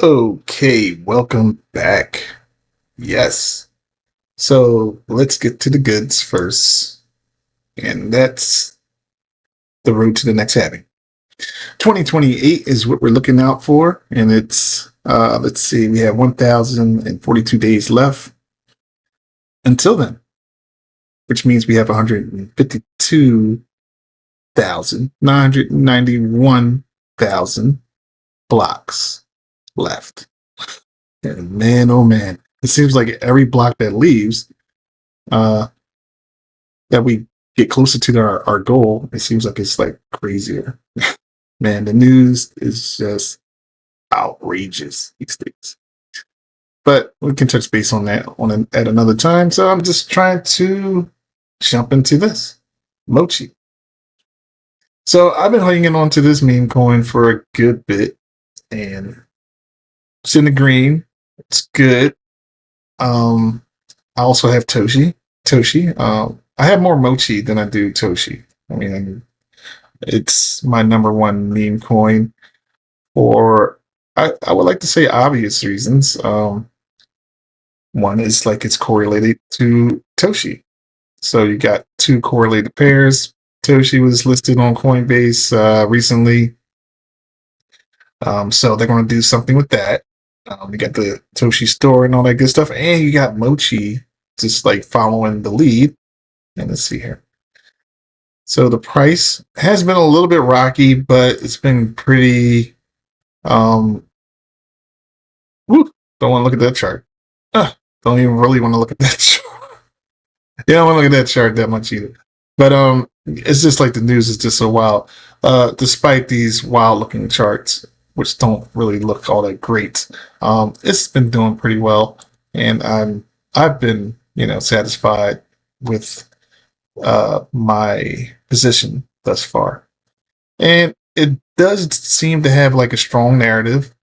Okay, welcome back. Yes. So let's get to the goods first. And that's the road to the next halving. 2028 is what we're looking out for. And it's, let's see, we have 1,042 days left until then, which means we have 152,991,000 blocks left. And man, oh man, it seems like every block that leaves, uh, that we get closer to our goal, it seems like it's like crazier. Man, the news is just outrageous these days. But we can touch base on that at another time. So I'm just trying to jump into this Mochi. So I've been hanging on to this meme coin for a good bit, and it's in the green. It's good. I also have Toshi. I have more Mochi than I do Toshi. I mean, it's my number one meme coin for I would like to say obvious reasons. One is like it's correlated to Toshi. So you got two correlated pairs. Toshi was listed on Coinbase recently. So they're going to do something with that. You got the Toshi store and all that good stuff. And you got Mochi just like following the lead. And let's see here. So the price has been a little bit rocky, but it's been pretty. Don't want to look at that chart. Don't even really want to look at that chart. Yeah, I don't want to look at that chart that much either. But it's just like the news is just so wild. Despite these wild looking charts, which don't really look all that great, it's been doing pretty well, and I've been satisfied with my position thus far. And it does seem to have like a strong narrative.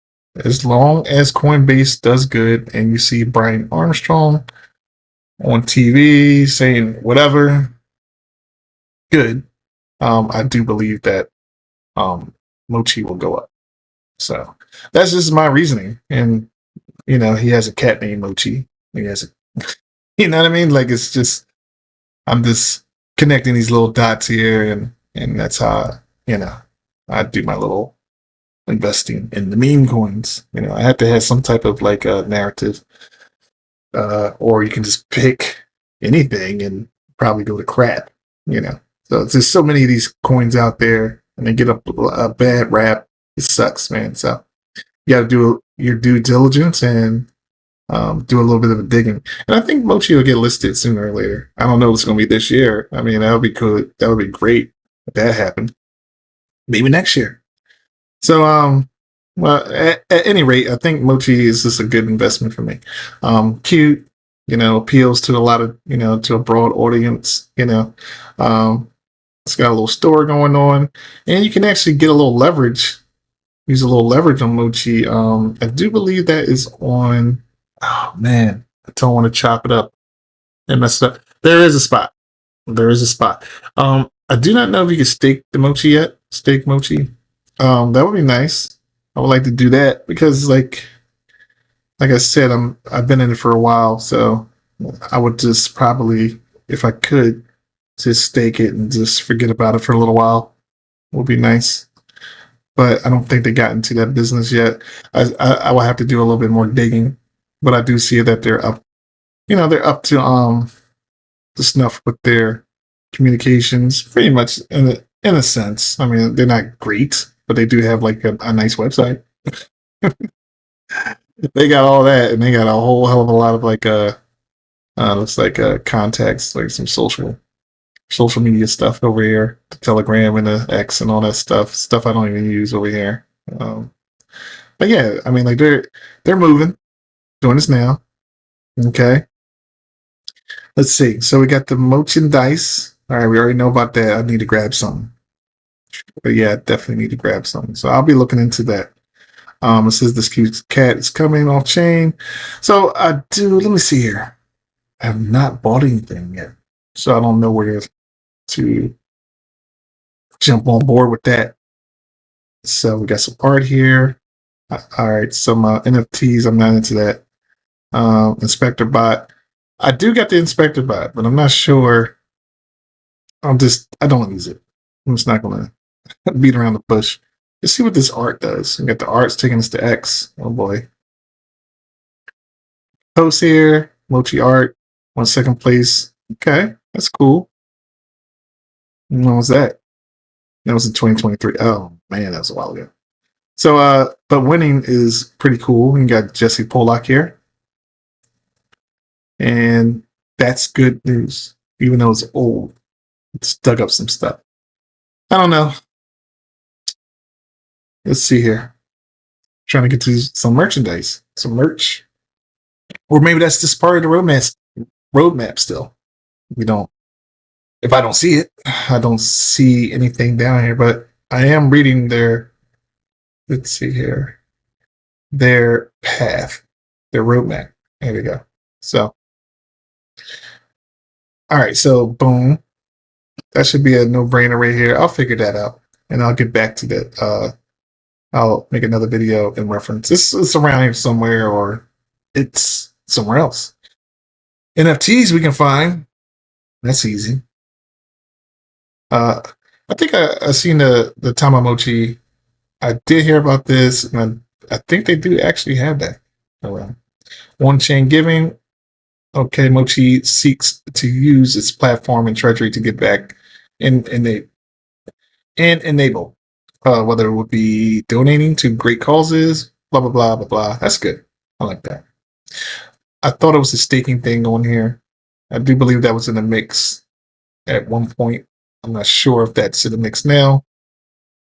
As long as Coinbase does good and you see Brian Armstrong on TV saying whatever, good. I do believe that Mochi will go up. So that's just my reasoning. And he has a cat named Mochi. He has a, you know what I mean? Like it's just I'm just connecting these little dots here, and that's how I do my little investing in the meme coins. I have to have some type of like a narrative, or you can just pick anything and probably go to crap. So there's so many of these coins out there, and they get a bad rap. It sucks, man. So you got to do your due diligence and do a little bit of a digging. And I think Mochi will get listed sooner or later. I don't know if it's going to be this year. I mean, that would be good. That would be great if that happened. Maybe next year. So, well, at any rate, I think Mochi is just a good investment for me. Cute, appeals to a lot of, to a broad audience. It's got a little store going on, and you can actually get a little leverage. Use a little leverage on Mochi. I do believe that is on. Oh man, I don't want to chop it up and mess it up. There is a spot. I do not know if you can stake the Mochi yet. Stake Mochi. That would be nice. I would like to do that because, like I said, I've been in it for a while, so I would just probably, if I could, just stake it and just forget about it for a little while. Would be nice. But I don't think they got into that business yet. I will have to do a little bit more digging, but I do see that they're up. They're up to the snuff with their communications, pretty much in a sense. I mean, they're not great, but they do have like a nice website. They got all that, and they got a whole hell of a lot of like looks like contacts, like some social media stuff over here, the Telegram and the X and all that stuff I don't even use over here. But yeah, I mean, like they're moving, doing this now. Okay, let's see. So we got the merchandise. All right, we already know about that. I need to grab something. But yeah, definitely need to grab something. So I'll be looking into that. It says this cute cat is coming off chain. So I do. Let me see here. I have not bought anything yet, so I don't know where to jump on board with that. So we got some art here. All right, some NFTs. I'm not into that. Inspector bot. I do got the inspector bot, but I'm not sure. I don't use it. I'm just not gonna beat around the bush. Let's see what this art does. We got the arts taking us to X. Oh boy. Post here, Mochi art, 1 second place. Okay, that's cool. When was that? That was in 2023. Oh man, that was a while ago. So but winning is pretty cool. We got Jesse Pollock here. And that's good news. Even though it's old. It's dug up some stuff. I don't know. Let's see here. Trying to get to some merchandise, some merch, or maybe that's just part of the roadmap. Still, we don't. If I don't see it, I don't see anything down here. But I am reading their. Let's see here, their path, their roadmap. There we go. So, all right. So, boom. That should be a no-brainer right here. I'll figure that out, and I'll get back to that. I'll make another video in reference. It's around here somewhere, or it's somewhere else. NFTs we can find. That's easy. I think I seen the Tamagotchi. I did hear about this, and I think they do actually have that around. On chain giving. Okay, Mochi seeks to use its platform and treasury to get back and enable whether it would be donating to great causes, blah blah blah blah blah. That's good. I like that. I thought it was a staking thing on here. I do believe that was in the mix at one point. I'm not sure if that's in the mix now,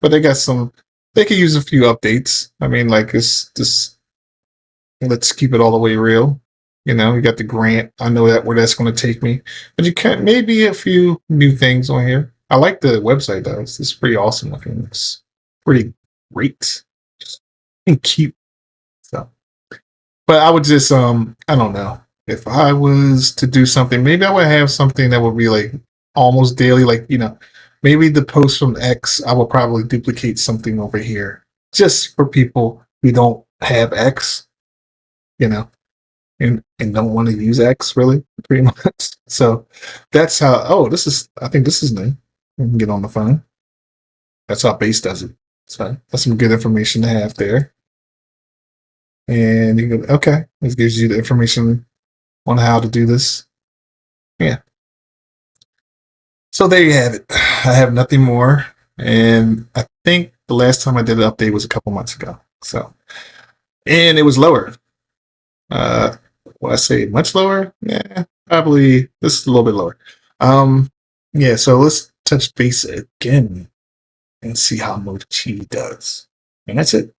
but they got some. They could use a few updates. I mean, like it's just let's keep it all the way real. You know, you got the grant. I know that where that's going to take me, but you can't maybe a few new things on here. I like the website though. It's pretty awesome looking. It's pretty great and cute. So, but I would just I don't know, if I was to do something, maybe I would have something that would be like almost daily, like maybe the post from X. I will probably duplicate something over here just for people who don't have X, you know, and don't want to use X really, pretty much. So that's how. Oh, I think this is new. We can get on the phone. That's how Base does it. So that's some good information to have there. And you can, okay, this gives you the information on how to do this. Yeah. So there you have it. I have nothing more. And I think the last time I did an update was a couple months ago. So, and it was lower. Will I say much lower? Yeah, probably. This is a little bit lower. Yeah. So let's touch base again and see how Mochi does. And that's it.